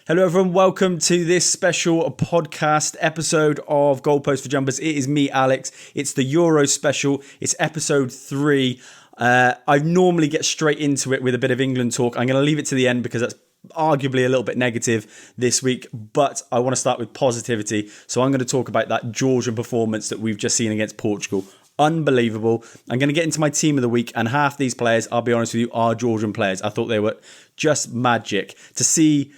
Hello everyone, welcome to this special podcast episode of Goalpost for Jumpers. It is me, Alex. It's the Euro special. It's episode 3. I normally get straight into it with a bit of England talk. I'm going to leave it to the end because that's arguably a little bit negative this week, but I want to start with positivity. So I'm going to talk about that Georgian performance that we've just seen against Portugal. Unbelievable. I'm going to get into my team of the week, and half these players, I'll be honest with you, are Georgian players. I thought they were just magic. To see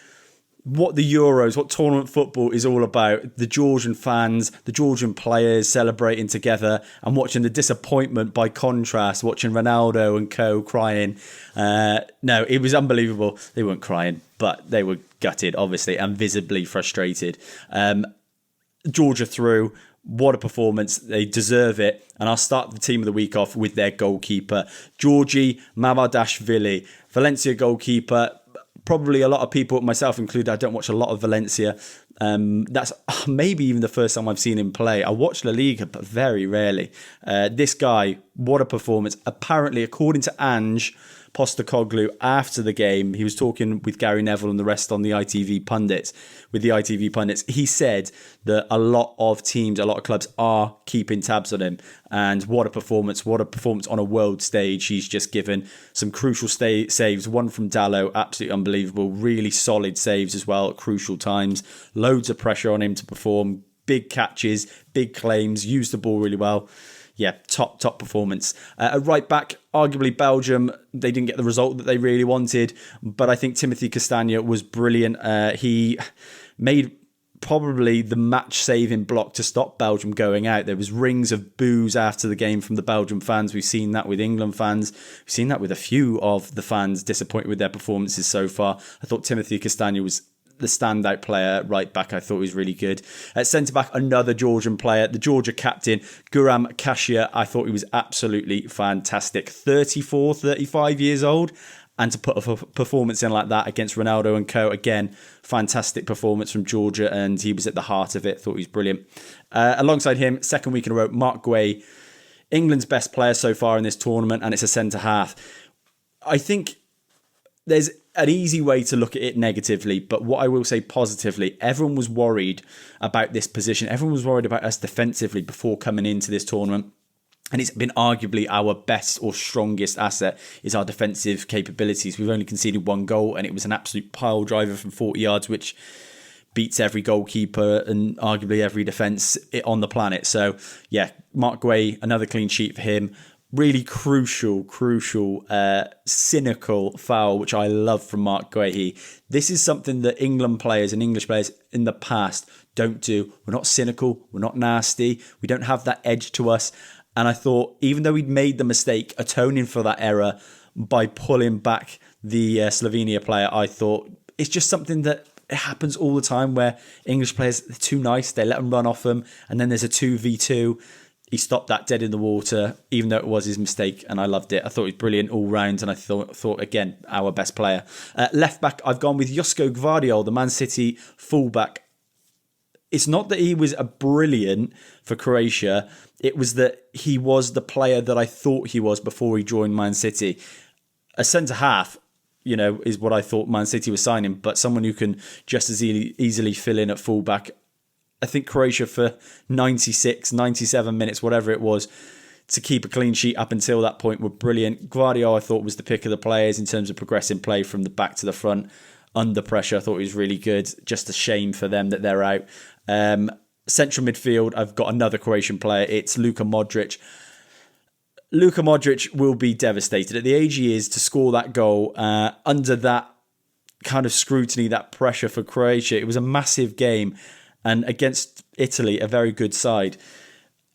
what the Euros, what tournament football is all about, the Georgian fans, the Georgian players celebrating together, and watching the disappointment by contrast, watching Ronaldo and co crying. No, it was unbelievable. They weren't crying, but they were gutted, obviously, and visibly frustrated. Georgia through. What a performance. They deserve it. And I'll start the team of the week off with their goalkeeper, Georgi Mamardashvili, Valencia goalkeeper. Probably a lot of people, myself included, I don't watch a lot of Valencia. That's maybe even the first time I've seen him play. I watch La Liga, but very rarely. This guy, what a performance. Apparently, according to Ange Postecoglou, after the game, he was talking with Gary Neville and the rest on the ITV pundits. With the ITV pundits, he said that a lot of teams, a lot of clubs are keeping tabs on him. And what a performance on a world stage. He's just given some crucial saves. One from Dallo, absolutely unbelievable. Really solid saves as well at crucial times. Loads of pressure on him to perform. Big catches, big claims, used the ball really well. Yeah, top performance. At right back, arguably Belgium, they didn't get the result that they really wanted, but I think Timothy Castagne was brilliant. He made probably the match-saving block to stop Belgium going out. There was rings of boos after the game from the Belgian fans. We've seen that with England fans. We've seen that with a few of the fans disappointed with their performances so far. I thought Timothy Castagne was the standout player. Right back, I thought he was really good. At centre back, another Georgian player, the Georgia captain, Guram Kashia. I thought he was absolutely fantastic. 34, 35 years old. And to put a performance in like that against Ronaldo and co, again, fantastic performance from Georgia, and he was at the heart of it. Thought he was brilliant. Alongside him, second week in a row, Mark Guay, England's best player so far in this tournament, and it's a centre half. I think there's an easy way to look at it negatively, but what I will say positively, everyone was worried about this position. Everyone was worried about us defensively before coming into this tournament. And it's been arguably our best or strongest asset is our defensive capabilities. We've only conceded one goal, and it was an absolute pile driver from 40 yards, which beats every goalkeeper and arguably every defence on the planet. So, yeah, Mark Guay, another clean sheet for him. Really crucial, cynical foul, which I love from Mark Guay. This is something that England players and English players in the past don't do. We're not cynical. We're not nasty. We don't have that edge to us. And I thought, even though he'd made the mistake atoning for that error by pulling back the Slovenia player, I thought it's just something that happens all the time where English players are too nice. They let them run off them. And then there's a 2v2. He stopped that dead in the water, even though it was his mistake, and I loved it. I thought he was brilliant all round, and I thought again, our best player. Left back, I've gone with Josko Gvardiol, the Man City fullback. It's not that he was a brilliant for Croatia. It was that he was the player that I thought he was before he joined Man City. A centre-half, is what I thought Man City was signing, but someone who can just as easily fill in at fullback. I think Croatia for 96, 97 minutes, whatever it was, to keep a clean sheet up until that point were brilliant. Gvardiol, I thought, was the pick of the players in terms of progressing play from the back to the front. Under pressure, I thought he was really good. Just a shame for them that they're out. Central midfield, I've got another Croatian player. It's Luka Modric. Luka Modric will be devastated. At the age he is, to score that goal under that kind of scrutiny, that pressure for Croatia, it was a massive game. And against Italy, a very good side.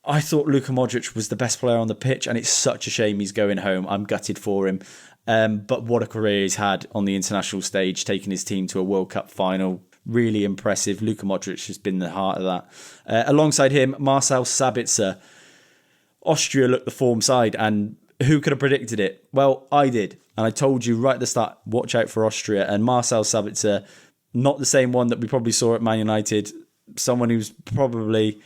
I thought Luka Modric was the best player on the pitch, and it's such a shame he's going home. I'm gutted for him. But what a career he's had on the international stage, taking his team to a World Cup final. Really impressive. Luka Modric has been the heart of that. Alongside him, Marcel Sabitzer. Austria looked the form side, and who could have predicted it? Well, I did. And I told you right at the start, watch out for Austria. And Marcel Sabitzer, not the same one that we probably saw at Man United. Someone who's probably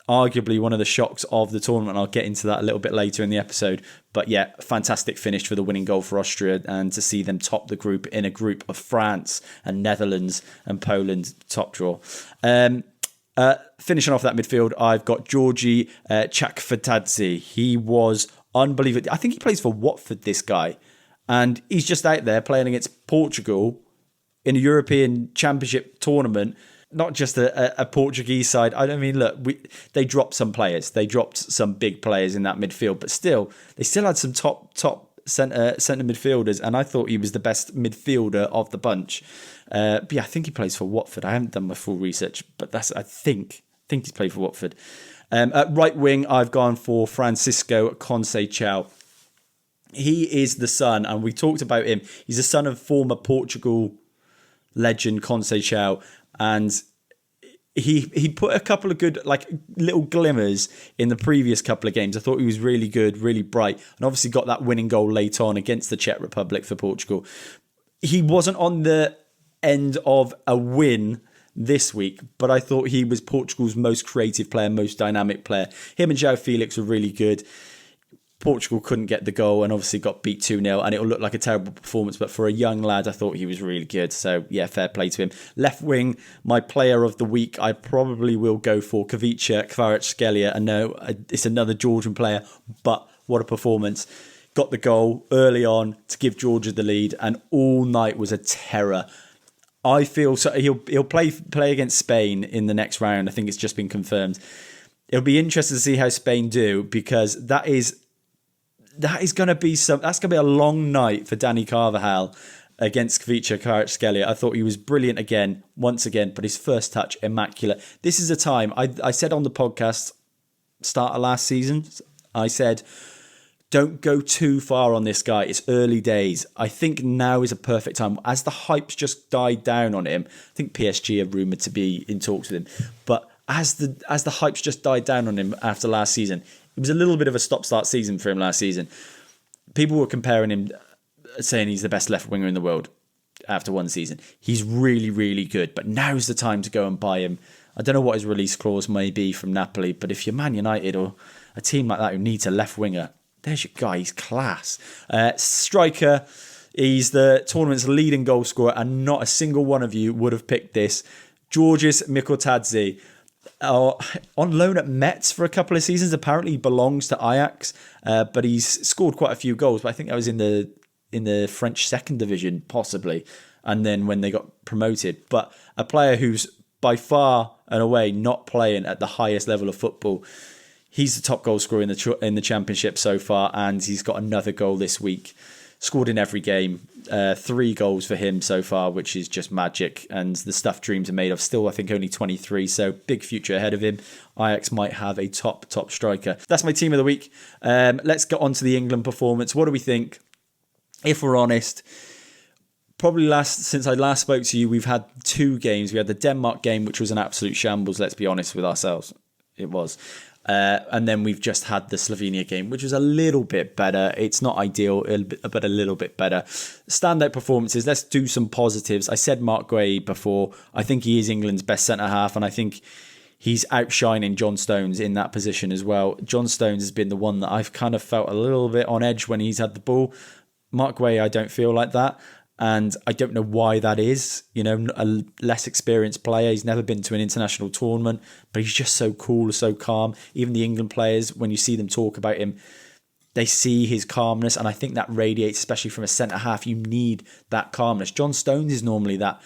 arguably one of the shocks of the tournament. I'll get into that a little bit later in the episode. But yeah, fantastic finish for the winning goal for Austria, and to see them top the group in a group of France and Netherlands and Poland, top draw. Finishing off that midfield, I've got Georgi Chakfatadze. He was unbelievable. I think he plays for Watford, this guy. And he's just out there playing against Portugal in a European Championship tournament. Not just a Portuguese side. I mean, look, they dropped some players. They dropped some big players in that midfield. But still, they still had some top centre midfielders. And I thought he was the best midfielder of the bunch. But yeah, I think he plays for Watford. I haven't done my full research. But I think he's played for Watford. At right wing, I've gone for Francisco Conceição. He is the son, and we talked about him. He's the son of former Portugal legend Conceição, and he put a couple of good, like, little glimmers in the previous couple of games. I thought he was really good, really bright, and obviously got that winning goal late on against the Czech Republic for Portugal. He wasn't on the end of a win this week, but I thought he was Portugal's most creative player, most dynamic player. Him and João Felix were really good. Portugal couldn't get the goal and obviously got beat 2-0, and it'll look like a terrible performance, but for a young lad, I thought he was really good. So yeah, fair play to him. Left wing, my player of the week, I probably will go for Kavica Kvaratskhelia. I know it's another Georgian player, but what a performance. Got the goal early on to give Georgia the lead, and all night was a terror. I feel so he'll play against Spain in the next round. I think it's just been confirmed. It'll be interesting to see how Spain do, because that is going to be a long night for Dani Carvajal against Kavica Kvaratskhelia. I thought he was brilliant once again, but his first touch, immaculate. This is a time, I said on the podcast, start of last season, I said, don't go too far on this guy. It's early days. I think now is a perfect time. As the hype's just died down on him, I think PSG are rumoured to be in talks with him, but as the hype's just died down on him after last season, it was a little bit of a stop-start season for him last season. People were comparing him, saying he's the best left winger in the world after one season. He's really, really good, but now's the time to go and buy him. I don't know what his release clause may be from Napoli, but if you're Man United or a team like that who needs a left winger, there's your guy. He's class. Striker, he's the tournament's leading goal scorer, and not a single one of you would have picked this. Georgis Mikotadze. On loan at Metz for a couple of seasons. Apparently he belongs to Ajax, but he's scored quite a few goals. But I think that was in the French second division, possibly, and then when they got promoted. But a player who's by far and away not playing at the highest level of football. He's the top goal scorer in the championship so far, and he's got another goal this week. Scored in every game. 3 goals for him so far, which is just magic. And the stuff dreams are made of. Still, I think only 23, so big future ahead of him. Ajax might have a top striker. That's my team of the week. Let's get on to the England performance. What do we think? If we're honest, probably since I last spoke to you, we've had 2 games. We had the Denmark game, which was an absolute shambles, let's be honest with ourselves. It was. And then we've just had the Slovenia game, which was a little bit better. It's not ideal, but a little bit better. Standout performances. Let's do some positives. I said Mark Guehi before. I think he is England's best centre-half, and I think he's outshining John Stones in that position as well. John Stones has been the one that I've kind of felt a little bit on edge when he's had the ball. Mark Guehi, I don't feel like that. And I don't know why that is. You know, a less experienced player. He's never been to an international tournament, but he's just so cool, so calm. Even the England players, when you see them talk about him, they see his calmness, and I think that radiates, especially from a centre-half. You need that calmness. John Stones is normally that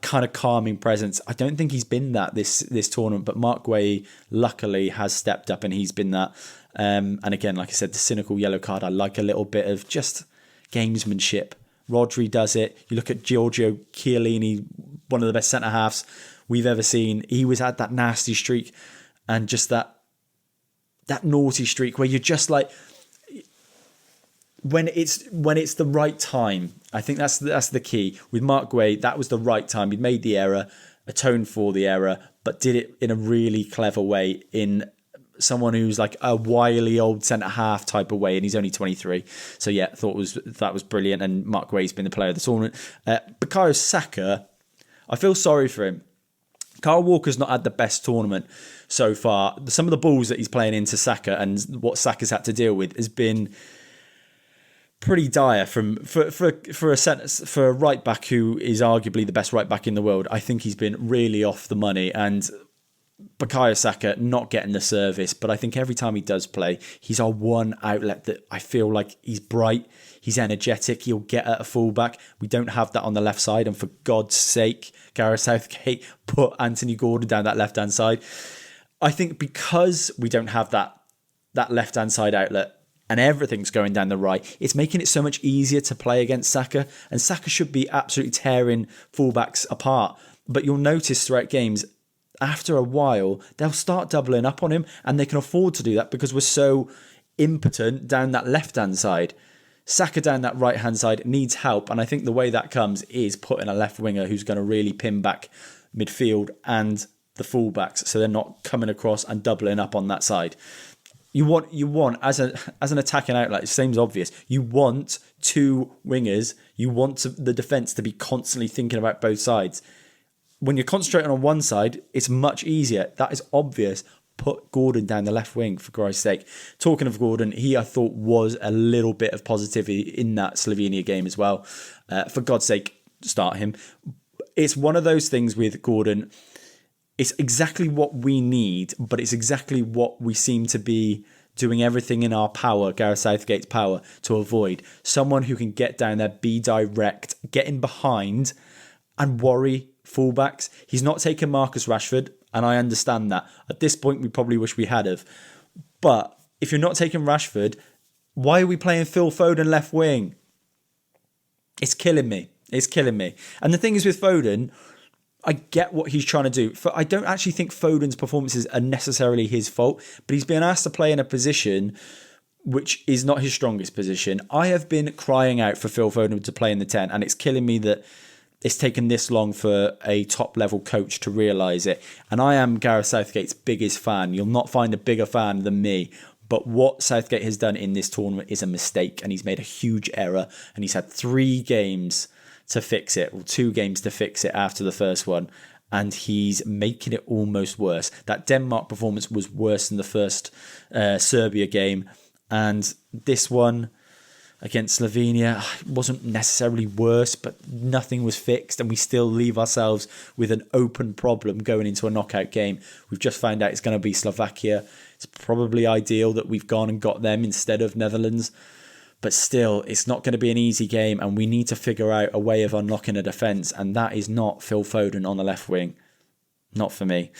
kind of calming presence. I don't think he's been that this tournament, but Mark Guehi, luckily, has stepped up, and he's been that. And again, like I said, the cynical yellow card, I like a little bit of just gamesmanship. Rodri does it. You look at Giorgio Chiellini, one of the best centre-halves we've ever seen. He was at that nasty streak, and just that naughty streak where you're just like, when it's the right time. I think that's the key. With Mark Guehi, that was the right time. He'd made the error, atoned for the error, but did it in a really clever way, in someone who's like a wily old centre-half type of way, and he's only 23. So yeah, thought that was brilliant, and Mark Guehi's been the player of the tournament. Bukayo Saka, I feel sorry for him. Kyle Walker's not had the best tournament so far. Some of the balls that he's playing into Saka and what Saka's had to deal with has been pretty dire for a right back who is arguably the best right back in the world. I think he's been really off the money, and Bukayo Saka not getting the service, but I think every time he does play, he's our one outlet that I feel like he's bright, he's energetic, he'll get at a fullback. We don't have that on the left side, and for God's sake, Gareth Southgate put Anthony Gordon down that left-hand side. I think because we don't have that left-hand side outlet and everything's going down the right, it's making it so much easier to play against Saka, and Saka should be absolutely tearing fullbacks apart. But you'll notice throughout games, after a while, they'll start doubling up on him, and they can afford to do that because we're so impotent down that left-hand side. Saka down that right-hand side needs help, and I think the way that comes is putting a left winger who's going to really pin back midfield and the fullbacks so they're not coming across and doubling up on that side. You want as an attacking outlet, it seems obvious, you want two wingers, you want the defence to be constantly thinking about both sides. When you're concentrating on one side, it's much easier. That is obvious. Put Gordon down the left wing, for Christ's sake. Talking of Gordon, he, I thought, was a little bit of positivity in that Slovenia game as well. For God's sake, start him. It's one of those things with Gordon. It's exactly what we need, but it's exactly what we seem to be doing everything in our power, Gareth Southgate's power, to avoid. Someone who can get down there, be direct, get in behind and worry fullbacks. He's not taken Marcus Rashford, and I understand that. At this point, we probably wish we had have. But if you're not taking Rashford, why are we playing Phil Foden left wing? It's killing me. It's killing me. And the thing is with Foden, I get what he's trying to do. I don't actually think Foden's performances are necessarily his fault, but he's been asked to play in a position which is not his strongest position. I have been crying out for Phil Foden to play in the 10, and it's killing me that it's taken this long for a top-level coach to realise it. And I am Gareth Southgate's biggest fan. You'll not find a bigger fan than me. But what Southgate has done in this tournament is a mistake, and he's made a huge error, and he's had 3 games to fix it, or 2 games to fix it after the first one, and he's making it almost worse. That Denmark performance was worse than the first Serbia game, and this one against Slovenia wasn't necessarily worse, but nothing was fixed, and we still leave ourselves with an open problem going into a knockout game. We've just found out it's going to be Slovakia. It's probably ideal that we've gone and got them instead of Netherlands, but still, it's not going to be an easy game, and we need to figure out a way of unlocking a defence, and that is not Phil Foden on the left wing. Not for me.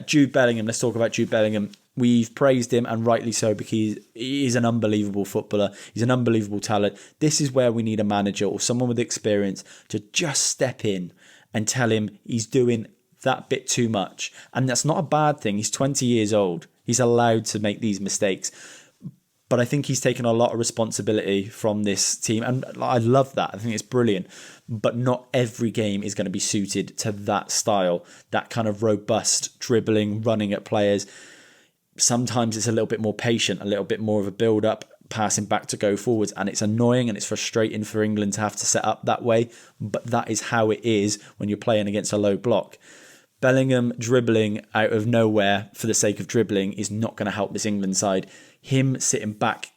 Jude Bellingham, let's talk about Jude Bellingham. We've praised him, and rightly so, because he is an unbelievable footballer. He's an unbelievable talent. This is where we need a manager or someone with experience to just step in and tell him he's doing that bit too much. And that's not a bad thing. He's 20 years old. He's allowed to make these mistakes. But I think he's taken a lot of responsibility from this team. And I love that. I think it's brilliant. But not every game is going to be suited to that style, that kind of robust dribbling, running at players. Sometimes it's a little bit more patient, a little bit more of a build-up, passing back to go forwards. And it's annoying and it's frustrating for England to have to set up that way. But that is how it is when you're playing against a low block. Bellingham dribbling out of nowhere for the sake of dribbling is not going to help this England side. Him sitting back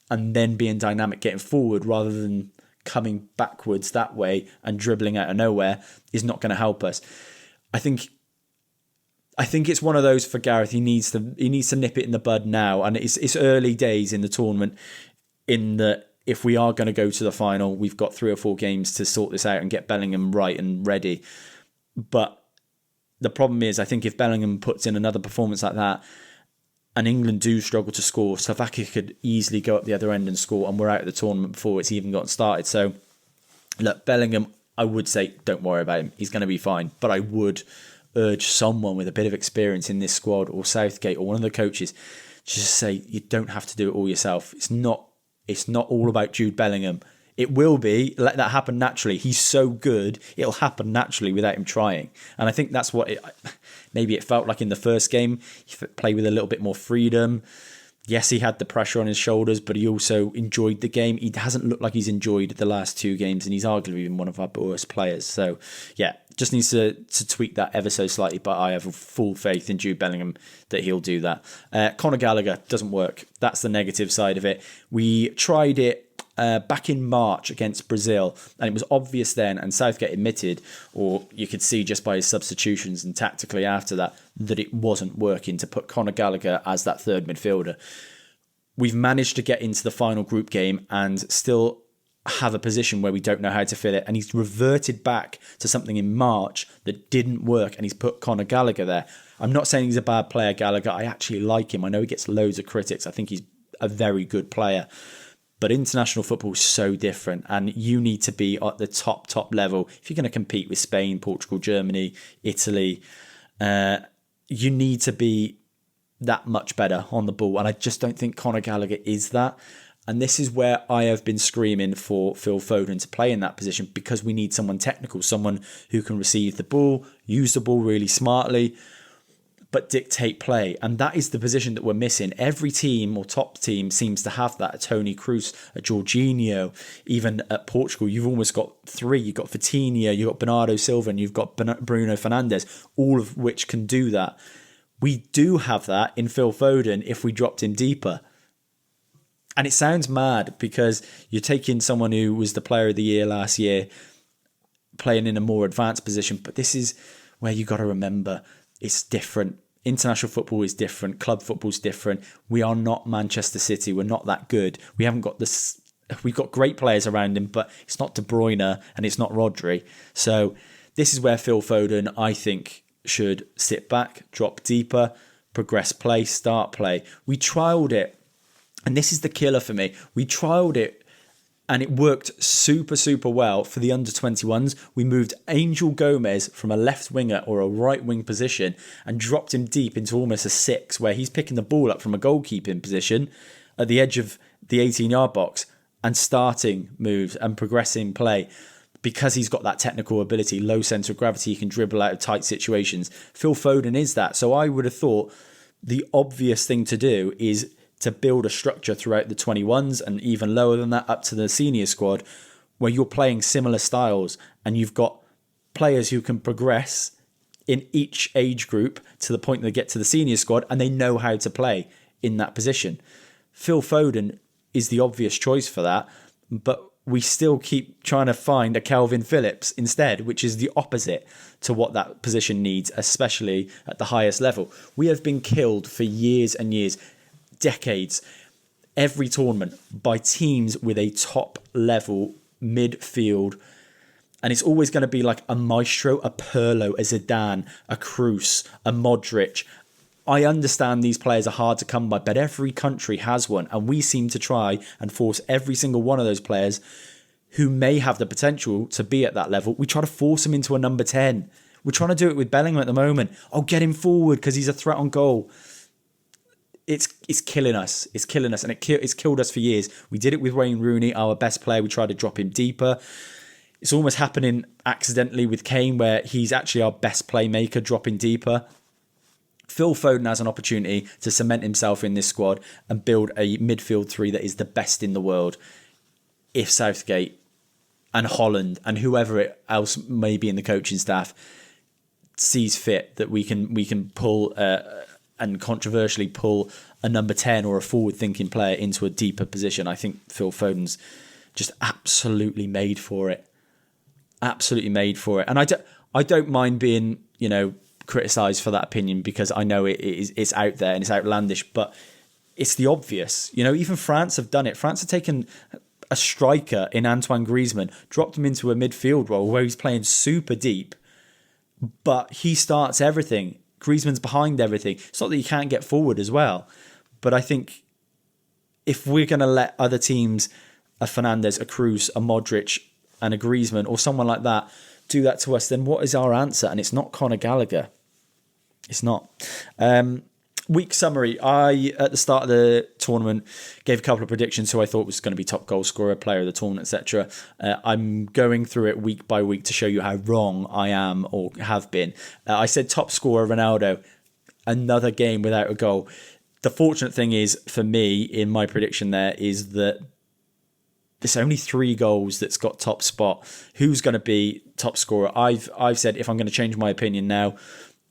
and then being dynamic, getting forward rather than coming backwards that way and dribbling out of nowhere is not going to help us. I think it's one of those for Gareth. He needs to nip it in the bud now, and it's early days in the tournament. In that, if we are going to go to the final, we've got 3 or 4 games to sort this out and get Bellingham right and ready. But the problem is, I think if Bellingham puts in another performance like that, and England do struggle to score, Slovakia could easily go up the other end and score, and we're out of the tournament before it's even gotten started. So, look, Bellingham, I would say, don't worry about him. He's going to be fine. But I would urge someone with a bit of experience in this squad, or Southgate, or one of the coaches, just say, you don't have to do it all yourself. It's not all about Jude Bellingham. It will be. Let that happen naturally. He's so good, it'll happen naturally without him trying. And I think that's what maybe it felt like in the first game. He played with a little bit more freedom. Yes, he had the pressure on his shoulders, but he also enjoyed the game. He hasn't looked like he's enjoyed the last 2 games, and he's arguably been one of our worst players. So, yeah, just needs to tweak that ever so slightly, but I have full faith in Jude Bellingham that he'll do that. Conor Gallagher doesn't work. That's the negative side of it. We tried it back in March against Brazil, and it was obvious then, and Southgate admitted, or you could see just by his substitutions and tactically after that it wasn't working to put Conor Gallagher as that third midfielder. We've managed to get into the final group game and still have a position where we don't know how to fill it, and he's reverted back to something in March that didn't work, and he's put Conor Gallagher there. I'm not saying he's a bad player, Gallagher. I actually like him. I know he gets loads of critics. I think he's a very good player. But international football is so different, and you need to be at the top level. If you're going to compete with Spain, Portugal, Germany, Italy, you need to be that much better on the ball. And I just don't think Conor Gallagher is that. And this is where I have been screaming for Phil Foden to play in that position, because we need someone technical, someone who can receive the ball, use the ball really smartly, but dictate play. And that is the position that we're missing. Every team or top team seems to have that. A Toni Kroos, a Jorginho, even at Portugal, you've almost got 3. You've got Vitinha, you've got Bernardo Silva, and you've got Bruno Fernandes, all of which can do that. We do have that in Phil Foden if we dropped him deeper. And it sounds mad because you're taking someone who was the player of the year last year, playing in a more advanced position. But this is where you got to remember, it's different. International football is different. Club football is different. We are not Manchester City. We're not that good. We haven't got this. We've got great players around him, but it's not De Bruyne and it's not Rodri. So this is where Phil Foden, I think, should sit back, drop deeper, progress play, start play. We trialled it, and this is the killer for me. We trialled it, and it worked super well for the under-21s. We moved Angel Gomez from a left winger or a right wing position and dropped him deep into almost a 6, where he's picking the ball up from a goalkeeping position at the edge of the 18-yard box and starting moves and progressing play, because he's got that technical ability, low centre of gravity, he can dribble out of tight situations. Phil Foden is that. So I would have thought the obvious thing to do is to build a structure throughout the 21s and even lower than that up to the senior squad, where you're playing similar styles and you've got players who can progress in each age group to the point they get to the senior squad and they know how to play in that position. Phil Foden is the obvious choice for that, but we still keep trying to find a Calvin Phillips instead, which is the opposite to what that position needs, especially at the highest level. We have been killed for years and years, decades, every tournament by teams with a top level midfield, and it's always going to be like a Maestro, a Pirlo, a Zidane, a Kroos, a Modric. I understand these players are hard to come by, but every country has one, and we seem to try and force every single one of those players who may have the potential to be at that level. We try to force them into a number 10. We're trying to do it with Bellingham at the moment. Oh, get him forward because he's a threat on goal. It's killing us. It's killing us, and it's killed us for years. We did it with Wayne Rooney, our best player. We tried to drop him deeper. It's almost happening accidentally with Kane, where he's actually our best playmaker, dropping deeper. Phil Foden has an opportunity to cement himself in this squad and build a midfield 3 that is the best in the world. If Southgate and Holland and whoever else may be in the coaching staff sees fit that we can pull and controversially pull a number 10 or a forward-thinking player into a deeper position, I think Phil Foden's just absolutely made for it. Absolutely made for it. And I don't mind being, criticised for that opinion, because I know it's out there and it's outlandish, but it's the obvious. Even France have done it. France have taken a striker in Antoine Griezmann, dropped him into a midfield role where he's playing super deep, but he starts everything. Griezmann's behind everything. It's not that you can't get forward as well, but I think if we're going to let other teams, a Fernandes, a Kroos, a Modric and a Griezmann or someone like that do that to us, then what is our answer? And it's not Conor Gallagher. It's not. Week summary. I, at the start of the tournament, gave a couple of predictions who I thought was going to be top goal scorer, player of the tournament, etc. I'm going through it week by week to show you how wrong I am or have been. I said top scorer Ronaldo, another game without a goal. The fortunate thing is, for me, in my prediction there, is that there's only 3 goals that's got top spot. Who's going to be top scorer? I've said, if I'm going to change my opinion now,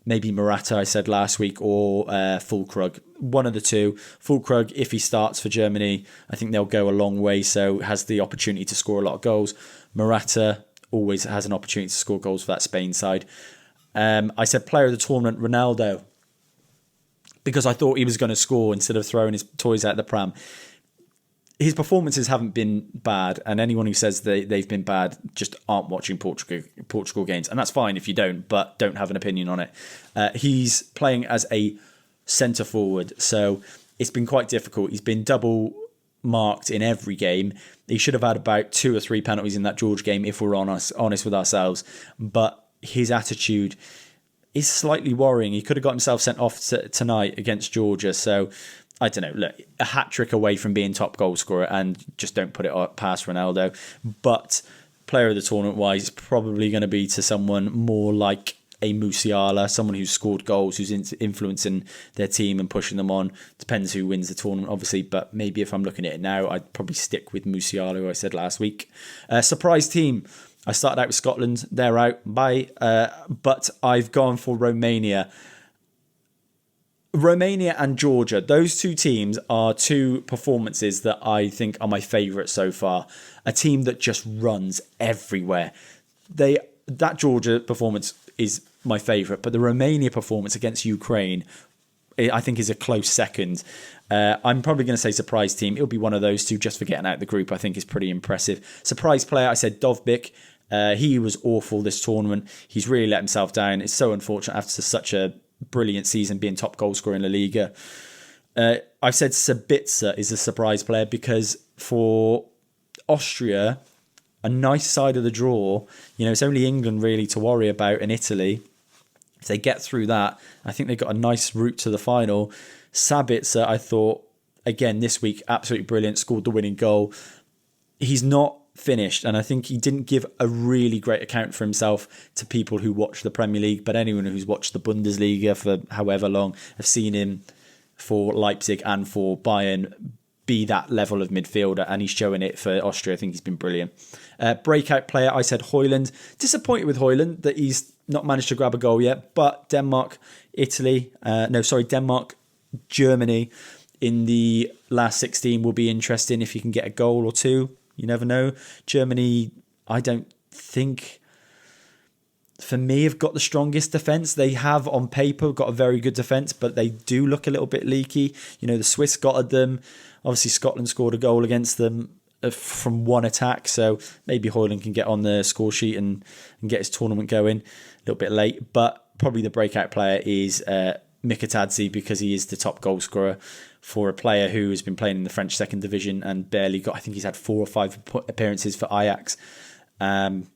maybe Morata, I said last week, or Füllkrug. One of the two. Füllkrug, if he starts for Germany, I think they'll go a long way, so has the opportunity to score a lot of goals. Morata always has an opportunity to score goals for that Spain side. I said player of the tournament, Ronaldo, because I thought he was going to score instead of throwing his toys out the pram. His performances haven't been bad, and anyone who says they've been bad just aren't watching Portugal games, and that's fine if you don't, but don't have an opinion on it. He's playing as a centre forward, so it's been quite difficult. He's been double marked in every game. He should have had about 2 or 3 penalties in that Georgia game, if we're honest with ourselves, but his attitude is slightly worrying. He could have got himself sent off tonight against Georgia, so I don't know. Look, a hat-trick away from being top goal scorer, and just don't put it past Ronaldo. But player of the tournament-wise, probably going to be to someone more like a Musiala, someone who's scored goals, who's influencing their team and pushing them on. Depends who wins the tournament, obviously, but maybe if I'm looking at it now, I'd probably stick with Musiala, who I said last week. Surprise team. I started out with Scotland. They're out. Bye. But I've gone for Romania. Romania and Georgia, those 2 teams are 2 performances that I think are my favourite so far. A team that just runs everywhere. That Georgia performance is my favourite, but the Romania performance against Ukraine, I think, is a close second. I'm probably going to say surprise team. It'll be one of those 2 just for getting out the group. I think is pretty impressive. Surprise player, I said Dovbyk. He was awful this tournament. He's really let himself down. It's so unfortunate after such a brilliant season, being top goal scorer in La Liga. I've said Sabitzer is a surprise player because for Austria, a nice side of the draw, it's only England really to worry about, and Italy. If they get through that, I think they've got a nice route to the final. Sabitzer, I thought, again this week, absolutely brilliant, scored the winning goal. He's not finished, and I think he didn't give a really great account for himself to people who watch the Premier League, but anyone who's watched the Bundesliga for however long have seen him for Leipzig and for Bayern be that level of midfielder, and he's showing it for Austria. I think he's been brilliant. Breakout player, I said Højlund. Disappointed with Højlund that he's not managed to grab a goal yet, but Denmark, Germany in the last 16 will be interesting if you can get a goal or 2. You never know. Germany, I don't think, for me, have got the strongest defence. They have, on paper, got a very good defence, but they do look a little bit leaky. The Swiss got at them. Obviously, Scotland scored a goal against them from one attack, so maybe Højlund can get on the score sheet and get his tournament going. A little bit late, but probably the breakout player is Mikatadze, because he is the top goal scorer for a player who has been playing in the French second division and barely got, I think he's had 4 or 5 appearances for Ajax. And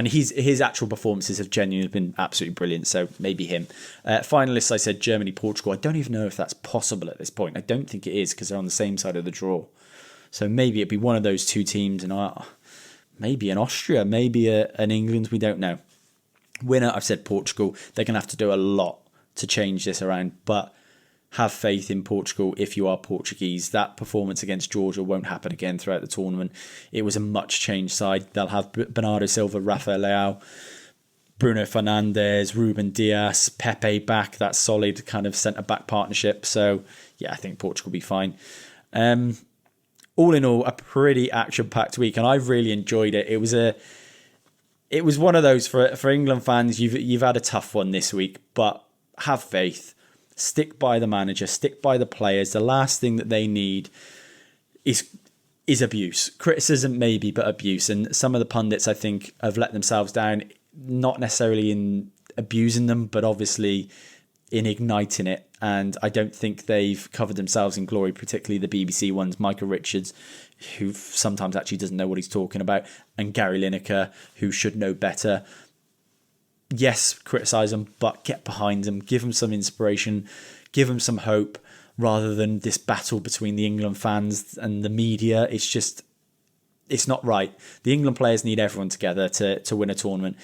his actual performances have genuinely been absolutely brilliant, so maybe him. Finalists, I said Germany, Portugal. I don't even know if that's possible at this point. I don't think it is, because they're on the same side of the draw. So maybe it'd be one of those 2 teams, and maybe an Austria, maybe an England, we don't know. Winner, I've said Portugal. They're going to have to do a lot to change this around, but have faith in Portugal if you are Portuguese. That performance against Georgia won't happen again throughout the tournament. It was a much changed side. They'll have Bernardo Silva, Rafael Leao, Bruno Fernandes, Ruben Dias, Pepe back. That solid kind of centre-back partnership. So, yeah, I think Portugal will be fine. All in all, a pretty action-packed week, and I've really enjoyed it. It was one of those for England fans. You've had a tough one this week, but have faith. Stick by the manager, stick by the players. The last thing that they need is abuse. Criticism maybe, but abuse. And some of the pundits, I think, have let themselves down, not necessarily in abusing them, but obviously in igniting it. And I don't think they've covered themselves in glory, particularly the BBC ones. Michael Richards, who sometimes actually doesn't know what he's talking about, and Gary Lineker, who should know better. Yes, criticise them, but get behind them. Give them some inspiration. Give them some hope, rather than this battle between the England fans and the media. It's not right. The England players need everyone together to win a tournament.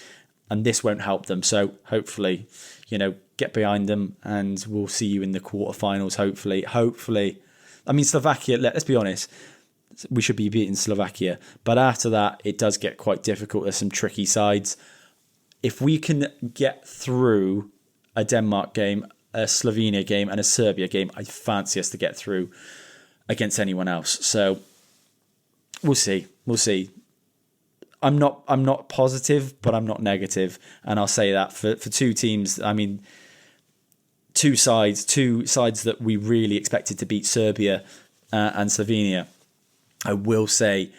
and this won't help them. So hopefully, get behind them, and we'll see you in the quarterfinals. Hopefully. I mean, Slovakia, let's be honest, we should be beating Slovakia. But after that, it does get quite difficult. There's some tricky sides. If we can get through a Denmark game, a Slovenia game, and a Serbia game, I fancy us to get through against anyone else. So we'll see. I'm not positive, but I'm not negative, and I'll say that for two teams. I mean, two sides that we really expected to beat, Serbia and Slovenia. I will say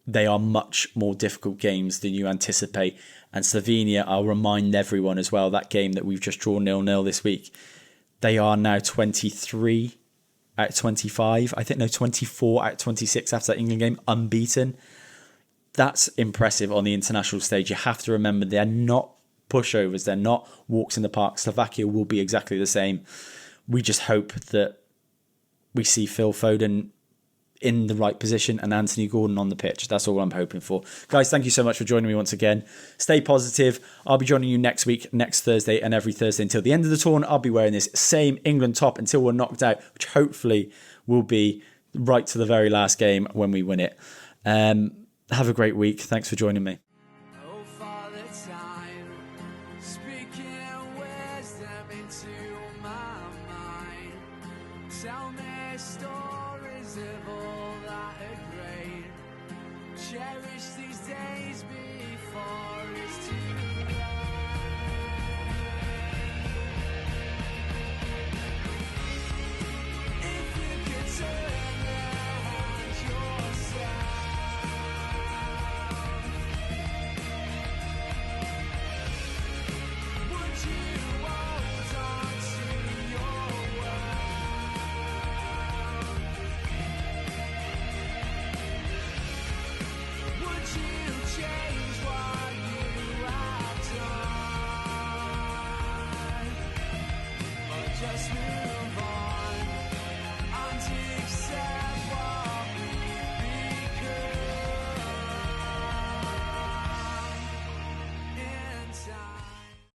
they are much more difficult games than you anticipate. And Slovenia, I'll remind everyone as well, that game that we've just drawn 0-0 this week, they are now 23 out of 25. 24 out of 26 after that England game, unbeaten. That's impressive on the international stage. You have to remember, they're not pushovers. They're not walks in the park. Slovakia will be exactly the same. We just hope that we see Phil Foden in the right position and Anthony Gordon on the pitch. That's all I'm hoping for. Guys, thank you so much for joining me once again. Stay positive. I'll be joining you next week, next Thursday, and every Thursday until the end of the tournament. I'll be wearing this same England top until we're knocked out, which hopefully will be right to the very last game when we win it. Have a great week. Thanks for joining me. Cherish these days before it's too late. If you could turn around yourself, would you hold on to your world? Would you change what you have done, or just move